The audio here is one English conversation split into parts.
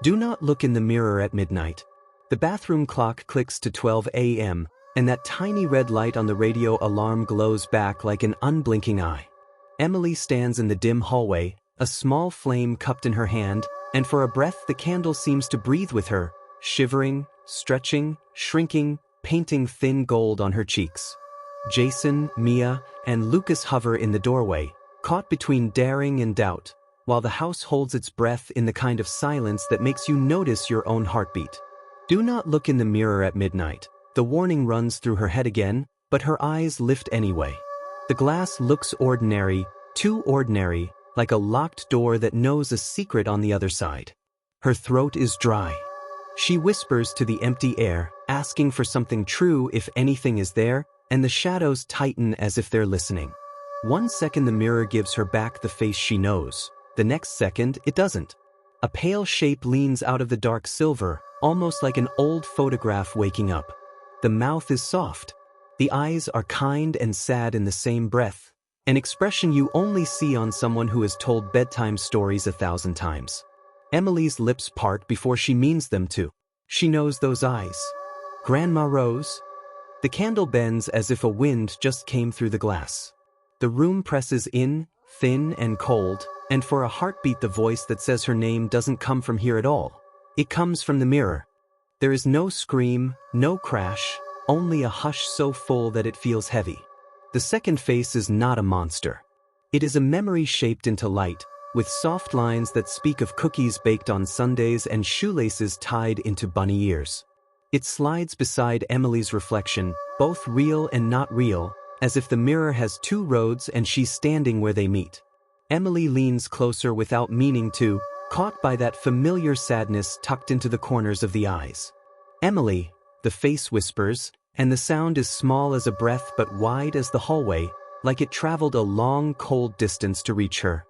Do not look in the mirror at midnight. The bathroom clock clicks to 12 a.m., and that tiny red light on the radio alarm glows back like an unblinking eye. Emily stands in the dim hallway, a small flame cupped in her hand, and for a breath the candle seems to breathe with her, shivering, stretching, shrinking, painting thin gold on her cheeks. Jason, Mia, and Lucas hover in the doorway, caught between daring and doubt, while the house holds its breath in the kind of silence that makes you notice your own heartbeat. Do not look in the mirror at midnight. The warning runs through her head again, but her eyes lift anyway. The glass looks ordinary, too ordinary, like a locked door that knows a secret on the other side. Her throat is dry. She whispers to the empty air, asking for something true if anything is there, and the shadows tighten as if they're listening. 1 second the mirror gives her back the face she knows. The next second, it doesn't. A pale shape leans out of the dark silver, almost like an old photograph waking up. The mouth is soft. The eyes are kind and sad in the same breath, an expression you only see on someone who has told bedtime stories 1,000 times. Emily's lips part before she means them to. She knows those eyes. Grandma Rose? The candle bends as if a wind just came through the glass. The room presses in, thin and cold, and for a heartbeat the voice that says her name doesn't come from here at all. It comes from the mirror. There is no scream, no crash, only a hush so full that it feels heavy. The second face is not a monster. It is a memory shaped into light, with soft lines that speak of cookies baked on Sundays and shoelaces tied into bunny ears. It slides beside Emily's reflection, both real and not real, as if the mirror has two roads and she's standing where they meet. Emily leans closer without meaning to, caught by that familiar sadness tucked into the corners of the eyes. Emily, the face whispers, and the sound is small as a breath but wide as the hallway, like it traveled a long, cold distance to reach her.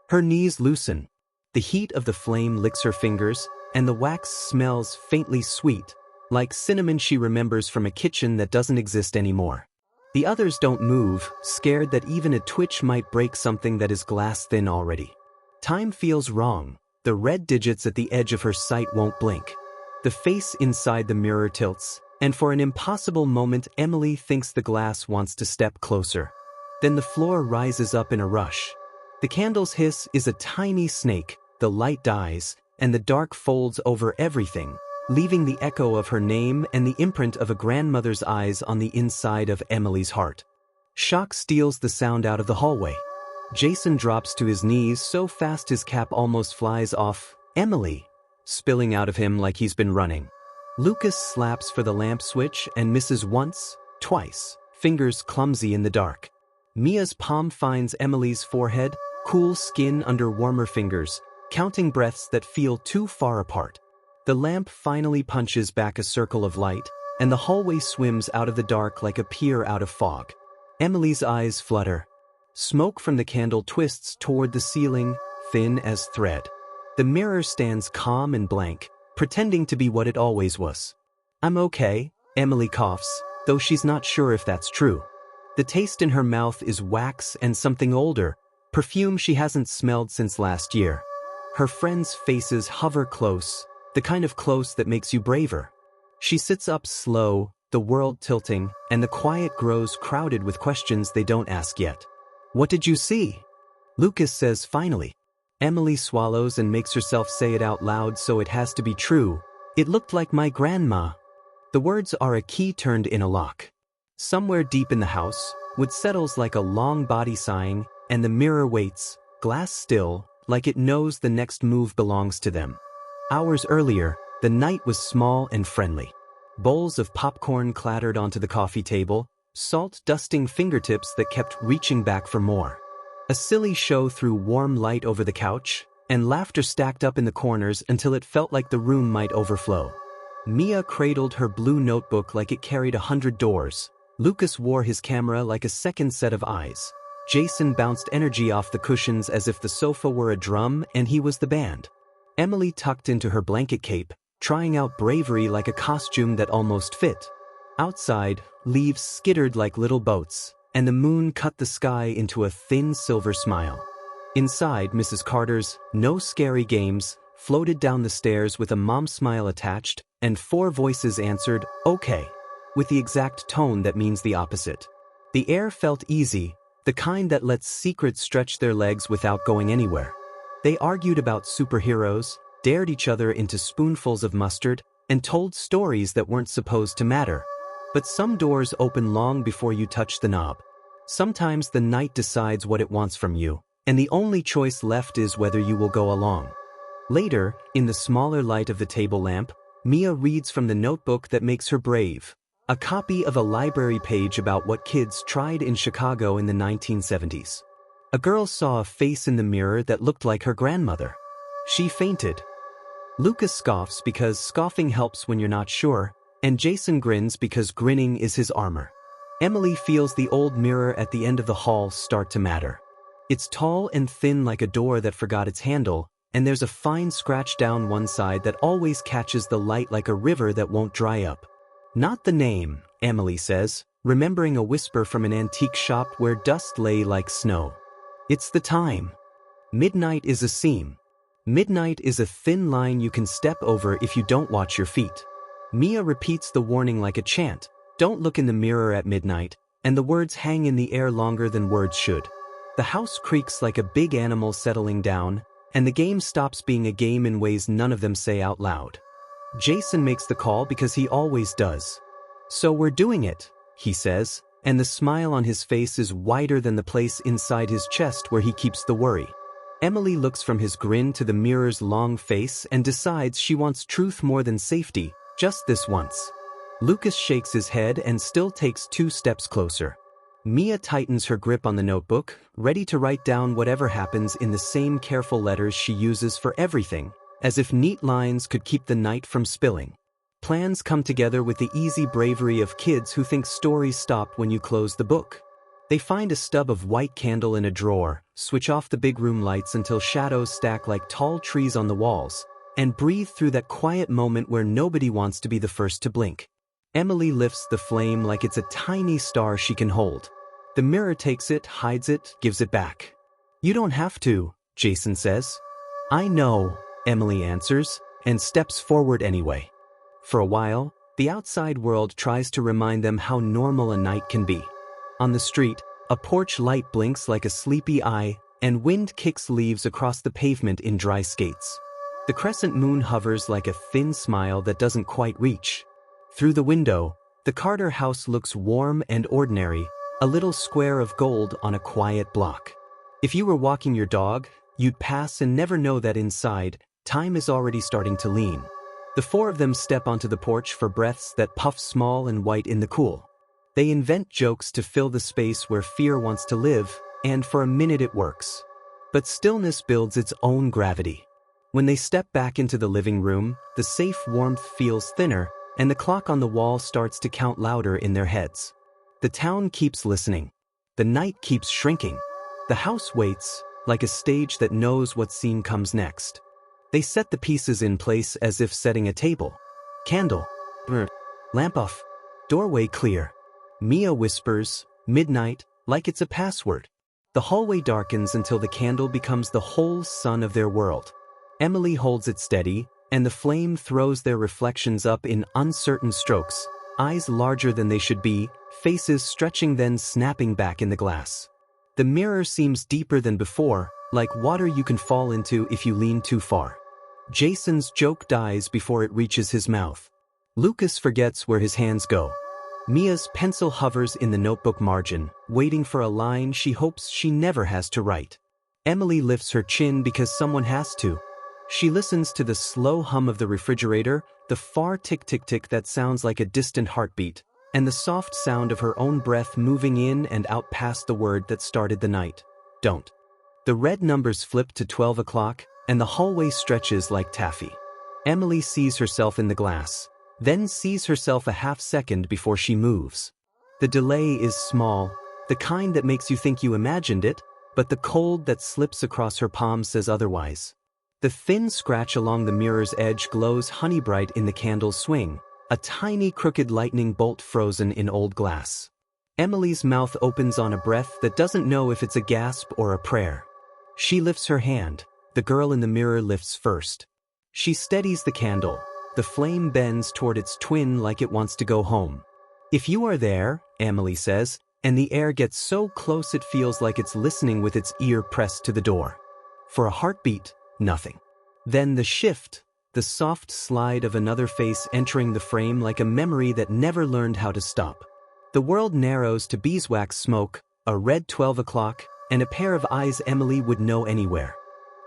Her knees loosen. The heat of the flame licks her fingers, and the wax smells faintly sweet, like cinnamon she remembers from a kitchen that doesn't exist anymore. The others don't move, scared that even a twitch might break something that is glass-thin already. Time feels wrong. The red digits at the edge of her sight won't blink. The face inside the mirror tilts, and for an impossible moment Emily thinks the glass wants to step closer. Then the floor rises up in a rush. The candle's hiss is a tiny snake, the light dies, and the dark folds over everything, leaving the echo of her name and the imprint of a grandmother's eyes on the inside of Emily's heart. Shock steals the sound out of the hallway. Jason drops to his knees so fast his cap almost flies off. Emily, spilling out of him like he's been running. Lucas slaps for the lamp switch and misses once, twice, fingers clumsy in the dark. Mia's palm finds Emily's forehead, cool skin under warmer fingers, counting breaths that feel too far apart. The lamp finally punches back a circle of light, and the hallway swims out of the dark like a pier out of fog. Emily's eyes flutter. Smoke from the candle twists toward the ceiling, thin as thread. The mirror stands calm and blank, pretending to be what it always was. "I'm okay," Emily coughs, though she's not sure if that's true. The taste in her mouth is wax and something older, perfume she hasn't smelled since last year. Her friends' faces hover close, the kind of close that makes you braver. She sits up slow, the world tilting, and the quiet grows crowded with questions they don't ask yet. "What did you see?" Lucas says finally. Emily swallows and makes herself say it out loud so it has to be true. "It looked like my grandma." The words are a key turned in a lock. Somewhere deep in the house, Wood settles like a long body sighing, and the mirror waits, glass still, like it knows the next move belongs to them. Hours earlier, the night was small and friendly. Bowls of popcorn clattered onto the coffee table, salt dusting fingertips that kept reaching back for more. A silly show threw warm light over the couch, and laughter stacked up in the corners until it felt like the room might overflow. Mia cradled her blue notebook like it carried 100 doors. Lucas wore his camera like a second set of eyes. Jason bounced energy off the cushions as if the sofa were a drum and he was the band. Emily tucked into her blanket cape, trying out bravery like a costume that almost fit. Outside, leaves skittered like little boats, and the moon cut the sky into a thin silver smile. Inside Mrs. Carter's "No Scary Games" floated down the stairs with a mom smile attached, and 4 voices answered, "Okay," with the exact tone that means the opposite. The air felt easy, the kind that lets secrets stretch their legs without going anywhere. They argued about superheroes, dared each other into spoonfuls of mustard, and told stories that weren't supposed to matter. But some doors open long before you touch the knob. Sometimes the night decides what it wants from you, and the only choice left is whether you will go along. Later, in the smaller light of the table lamp, Mia reads from the notebook that makes her brave, a copy of a library page about what kids tried in Chicago in the 1970s. A girl saw a face in the mirror that looked like her grandmother. She fainted. Lucas scoffs because scoffing helps when you're not sure, and Jason grins because grinning is his armor. Emily feels the old mirror at the end of the hall start to matter. It's tall and thin like a door that forgot its handle, and there's a fine scratch down one side that always catches the light like a river that won't dry up. "Not the name," Emily says, remembering a whisper from an antique shop where dust lay like snow. "It's the time." Midnight is a seam. Midnight is a thin line you can step over if you don't watch your feet. Mia repeats the warning like a chant, "Don't look in the mirror at midnight," and the words hang in the air longer than words should. The house creaks like a big animal settling down, and the game stops being a game in ways none of them say out loud. Jason makes the call because he always does. "So we're doing it," he says, and the smile on his face is wider than the place inside his chest where he keeps the worry. Emily looks from his grin to the mirror's long face and decides she wants truth more than safety, just this once. Lucas shakes his head and still takes 2 steps closer. Mia tightens her grip on the notebook, ready to write down whatever happens in the same careful letters she uses for everything, as if neat lines could keep the night from spilling. Plans come together with the easy bravery of kids who think stories stop when you close the book. They find a stub of white candle in a drawer, switch off the big room lights until shadows stack like tall trees on the walls, and breathe through that quiet moment where nobody wants to be the first to blink. Emily lifts the flame like it's a tiny star she can hold. The mirror takes it, hides it, gives it back. "You don't have to," Jason says. "I know," Emily answers, and steps forward anyway. For a while, the outside world tries to remind them how normal a night can be. On the street, a porch light blinks like a sleepy eye, and wind kicks leaves across the pavement in dry skates. The crescent moon hovers like a thin smile that doesn't quite reach. Through the window, the Carter house looks warm and ordinary, a little square of gold on a quiet block. If you were walking your dog, you'd pass and never know that inside, time is already starting to lean. The 4 of them step onto the porch for breaths that puff small and white in the cool. They invent jokes to fill the space where fear wants to live, and for a minute it works. But stillness builds its own gravity. When they step back into the living room, the safe warmth feels thinner, and the clock on the wall starts to count louder in their heads. The town keeps listening. The night keeps shrinking. The house waits, like a stage that knows what scene comes next. They set the pieces in place as if setting a table. Candle. Lamp off. Doorway clear. Mia whispers, "Midnight," like it's a password. The hallway darkens until the candle becomes the whole sun of their world. Emily holds it steady, and the flame throws their reflections up in uncertain strokes, eyes larger than they should be, faces stretching then snapping back in the glass. The mirror seems deeper than before, like water you can fall into if you lean too far. Jason's joke dies before it reaches his mouth. Lucas forgets where his hands go. Mia's pencil hovers in the notebook margin, waiting for a line she hopes she never has to write. Emily lifts her chin because someone has to. She listens to the slow hum of the refrigerator, the far tick-tick-tick that sounds like a distant heartbeat, and the soft sound of her own breath moving in and out past the word that started the night. Don't. The red numbers flip to 12 o'clock, and the hallway stretches like taffy. Emily sees herself in the glass, then sees herself a half second before she moves. The delay is small, the kind that makes you think you imagined it, but the cold that slips across her palm says otherwise. The thin scratch along the mirror's edge glows honey-bright in the candle's swing, a tiny crooked lightning bolt frozen in old glass. Emily's mouth opens on a breath that doesn't know if it's a gasp or a prayer. She lifts her hand. The girl in the mirror lifts first. She steadies the candle. The flame bends toward its twin like it wants to go home. "If you are there," Emily says, and the air gets so close it feels like it's listening with its ear pressed to the door. For a heartbeat, nothing. Then the shift, the soft slide of another face entering the frame like a memory that never learned how to stop. The world narrows to beeswax smoke, a red 12 o'clock, and a pair of eyes Emily would know anywhere.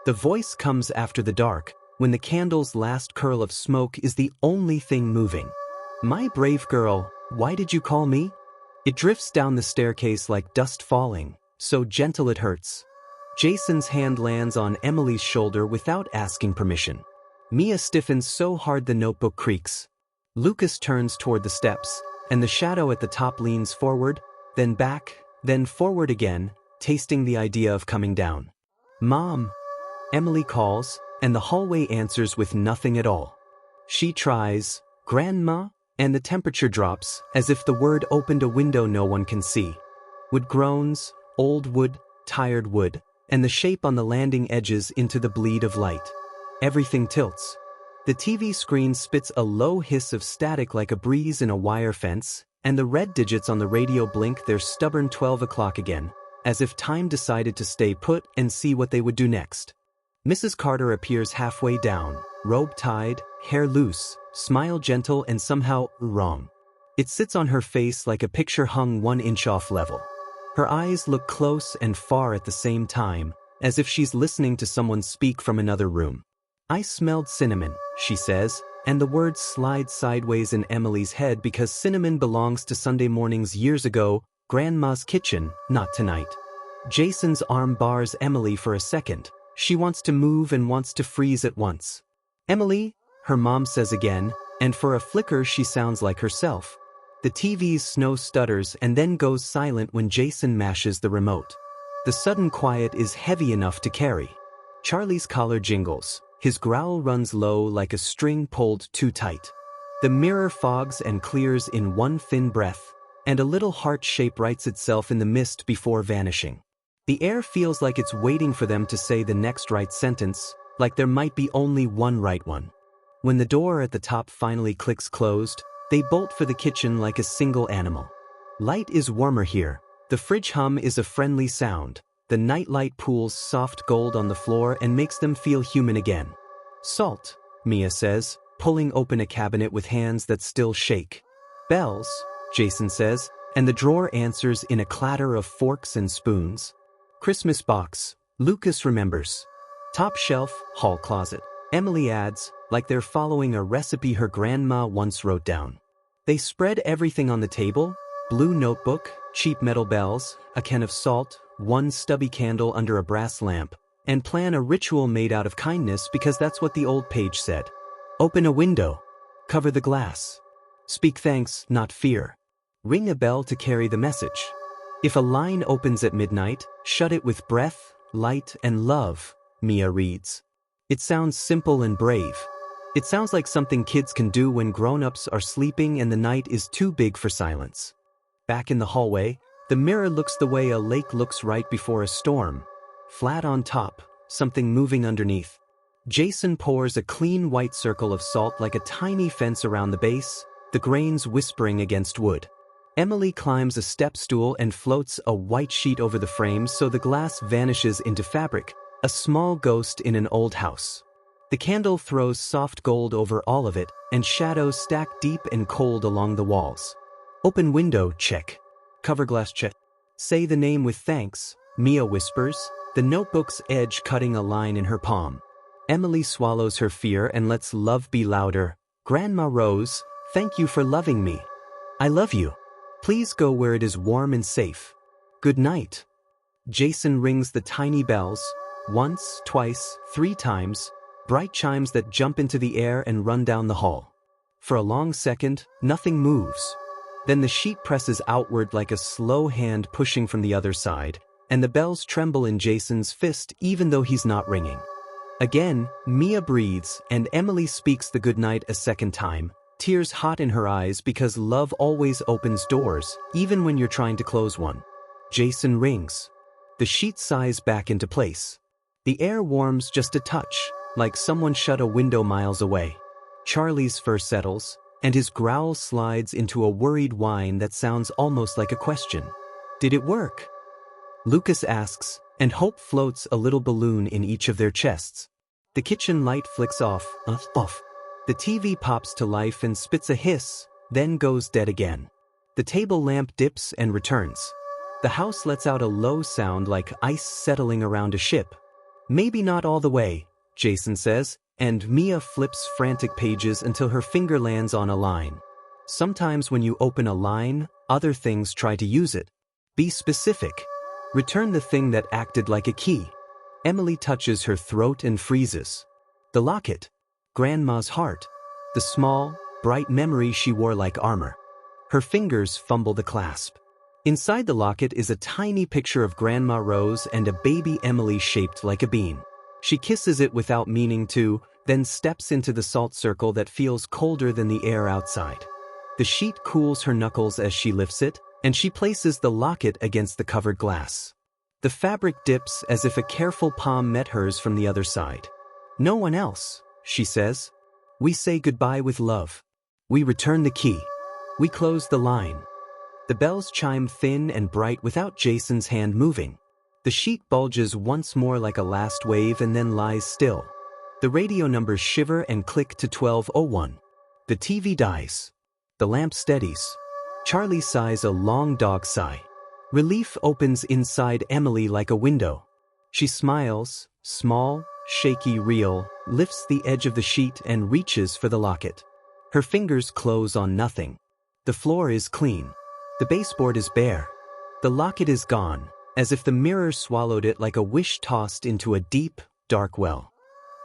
The voice comes after the dark, when the candle's last curl of smoke is the only thing moving. "My brave girl, why did you call me?" It drifts down the staircase like dust falling, so gentle it hurts. Jason's hand lands on Emily's shoulder without asking permission. Mia stiffens so hard the notebook creaks. Lucas turns toward the steps, and the shadow at the top leans forward, then back, then forward again, tasting the idea of coming down. "Mom," Emily calls, and the hallway answers with nothing at all. She tries, "Grandma," and the temperature drops, as if the word opened a window no one can see. Wood groans, old wood, tired wood, and the shape on the landing edges into the bleed of light. Everything tilts. The TV screen spits a low hiss of static like a breeze in a wire fence, and the red digits on the radio blink their stubborn 12 o'clock again, as if time decided to stay put and see what they would do next. Mrs. Carter appears halfway down, robe tied, hair loose, smile gentle and somehow wrong. It sits on her face like a picture hung 1 inch off level. Her eyes look close and far at the same time, as if she's listening to someone speak from another room. "I smelled cinnamon," she says, and the words slide sideways in Emily's head because cinnamon belongs to Sunday mornings years ago, Grandma's kitchen, not tonight. Jason's arm bars Emily for a second. She wants to move and wants to freeze at once. "Emily," her mom says again, and for a flicker she sounds like herself. The TV's snow stutters and then goes silent when Jason mashes the remote. The sudden quiet is heavy enough to carry. Charlie's collar jingles. His growl runs low like a string pulled too tight. The mirror fogs and clears in one thin breath, and a little heart shape writes itself in the mist before vanishing. The air feels like it's waiting for them to say the next right sentence, like there might be only one right one. When the door at the top finally clicks closed, they bolt for the kitchen like a single animal. Light is warmer here. The fridge hum is a friendly sound. The nightlight pools soft gold on the floor and makes them feel human again. "Salt," Mia says, pulling open a cabinet with hands that still shake. "Bells," Jason says, and the drawer answers in a clatter of forks and spoons. "Christmas box," Lucas remembers. "Top shelf, hall closet," Emily adds, like they're following a recipe her grandma once wrote down. They spread everything on the table: blue notebook, cheap metal bells, a can of salt, one stubby candle under a brass lamp, and plan a ritual made out of kindness because that's what the old page said. "Open a window. Cover the glass. Speak thanks, not fear. Ring a bell to carry the message. If a line opens at midnight, shut it with breath, light, and love," Mia reads. It sounds simple and brave. It sounds like something kids can do when grown-ups are sleeping and the night is too big for silence. Back in the hallway, the mirror looks the way a lake looks right before a storm. Flat on top, something moving underneath. Jason pours a clean white circle of salt like a tiny fence around the base, the grains whispering against wood. Emily climbs a step stool and floats a white sheet over the frames so the glass vanishes into fabric, a small ghost in an old house. The candle throws soft gold over all of it, and shadows stack deep and cold along the walls. "Open window, check. Cover glass, check. Say the name with thanks," Mia whispers, the notebook's edge cutting a line in her palm. Emily swallows her fear and lets love be louder. "Grandma Rose, thank you for loving me. I love you. Please go where it is warm and safe. Good night." Jason rings the tiny bells, once, twice, 3 times, bright chimes that jump into the air and run down the hall. For a long second, nothing moves. Then the sheet presses outward like a slow hand pushing from the other side, and the bells tremble in Jason's fist even though he's not ringing. Again, Mia breathes, and Emily speaks the goodnight a second time, tears hot in her eyes because love always opens doors, even when you're trying to close one. Jason rings. The sheet sighs back into place. The air warms just a touch, like someone shut a window miles away. Charlie's fur settles, and his growl slides into a worried whine that sounds almost like a question. Did it work? Lucas asks, and hope floats a little balloon in each of their chests. The kitchen light flicks off. The TV pops to life and spits a hiss, then goes dead again. The table lamp dips and returns. The house lets out a low sound like ice settling around a ship. Maybe not all the way, Jason says, and Mia flips frantic pages until her finger lands on a line. Sometimes when you open a line, other things try to use it. Be specific. Return the thing that acted like a key. Emily touches her throat and freezes. The locket. Grandma's heart. The small, bright memory she wore like armor. Her fingers fumble the clasp. Inside the locket is a tiny picture of Grandma Rose and a baby Emily shaped like a bean. She kisses it without meaning to, then steps into the salt circle that feels colder than the air outside. The sheet cools her knuckles as she lifts it, and she places the locket against the covered glass. The fabric dips as if a careful palm met hers from the other side. No one else, she says. We say goodbye with love. We return the key. We close the line. The bells chime thin and bright without Jason's hand moving. The sheet bulges once more like a last wave and then lies still. The radio numbers shiver and click to 12:01. The TV dies. The lamp steadies. Charlie sighs a long dog sigh. Relief opens inside Emily like a window. She smiles, small, shaky, real, lifts the edge of the sheet and reaches for the locket. Her fingers close on nothing. The floor is clean. The baseboard is bare. The locket is gone, as if the mirror swallowed it like a wish tossed into a deep, dark well.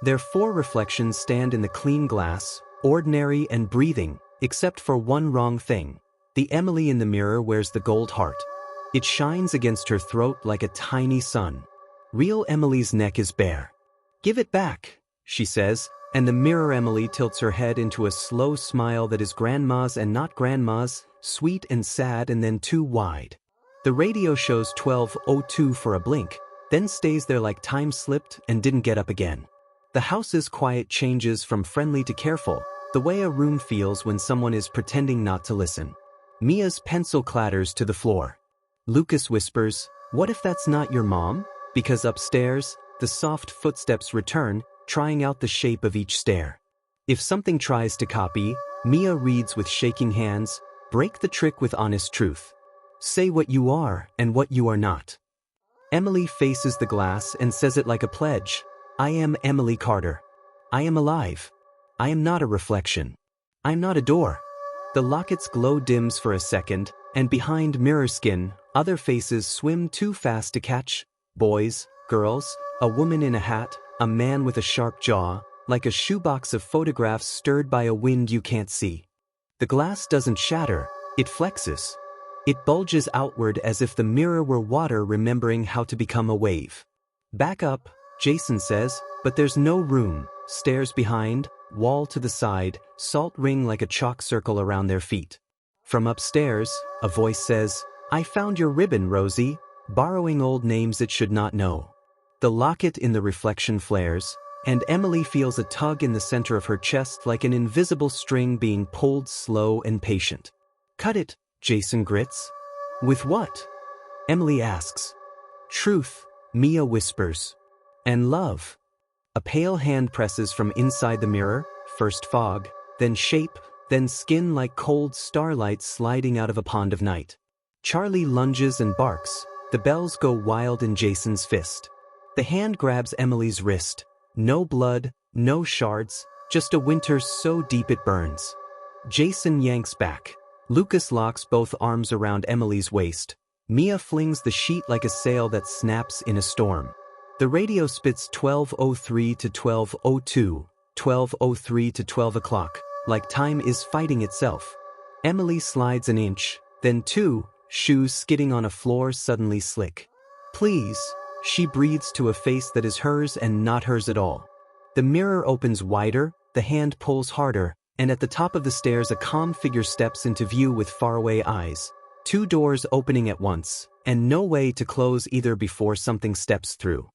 Their four reflections stand in the clean glass, ordinary and breathing, except for one wrong thing. The Emily in the mirror wears the gold heart. It shines against her throat like a tiny sun. Real Emily's neck is bare. Give it back, she says, and the mirror Emily tilts her head into a slow smile that is Grandma's and not Grandma's, sweet and sad and then too wide. The radio shows 12:02 for a blink, then stays there like time slipped and didn't get up again. The house's quiet changes from friendly to careful, the way a room feels when someone is pretending not to listen. Mia's pencil clatters to the floor. Lucas whispers, "What if that's not your mom?" Because upstairs, the soft footsteps return, trying out the shape of each stair. If something tries to copy, Mia reads with shaking hands, "Break the trick with honest truth. Say what you are and what you are not." Emily faces the glass and says it like a pledge. I am Emily Carter. I am alive. I am not a reflection. I am not a door. The locket's glow dims for a second, and behind mirror skin, other faces swim too fast to catch. Boys, girls, a woman in a hat, a man with a sharp jaw, like a shoebox of photographs stirred by a wind you can't see. The glass doesn't shatter, it flexes. It bulges outward as if the mirror were water remembering how to become a wave. Back up, Jason says, but there's no room. Stairs behind, wall to the side, salt ring like a chalk circle around their feet. From upstairs, a voice says, "I found your ribbon, Rosie," borrowing old names it should not know. The locket in the reflection flares, and Emily feels a tug in the center of her chest like an invisible string being pulled slow and patient. "Cut it," Jason grits. "With what?" Emily asks. "Truth," Mia whispers. "And love." A pale hand presses from inside the mirror, first fog, then shape, then skin like cold starlight sliding out of a pond of night. Charlie lunges and barks. The bells go wild in Jason's fist. The hand grabs Emily's wrist. No blood, no shards, just a winter so deep it burns. Jason yanks back. Lucas locks both arms around Emily's waist. Mia flings the sheet like a sail that snaps in a storm. The radio spits 12:03 to 12:02, 12:03 to 12 o'clock, like time is fighting itself. Emily slides an inch, then two, shoes skidding on a floor suddenly slick. "Please," she breathes to a face that is hers and not hers at all. The mirror opens wider, the hand pulls harder, and at the top of the stairs a calm figure steps into view with faraway eyes. Two doors opening at once, and no way to close either before something steps through.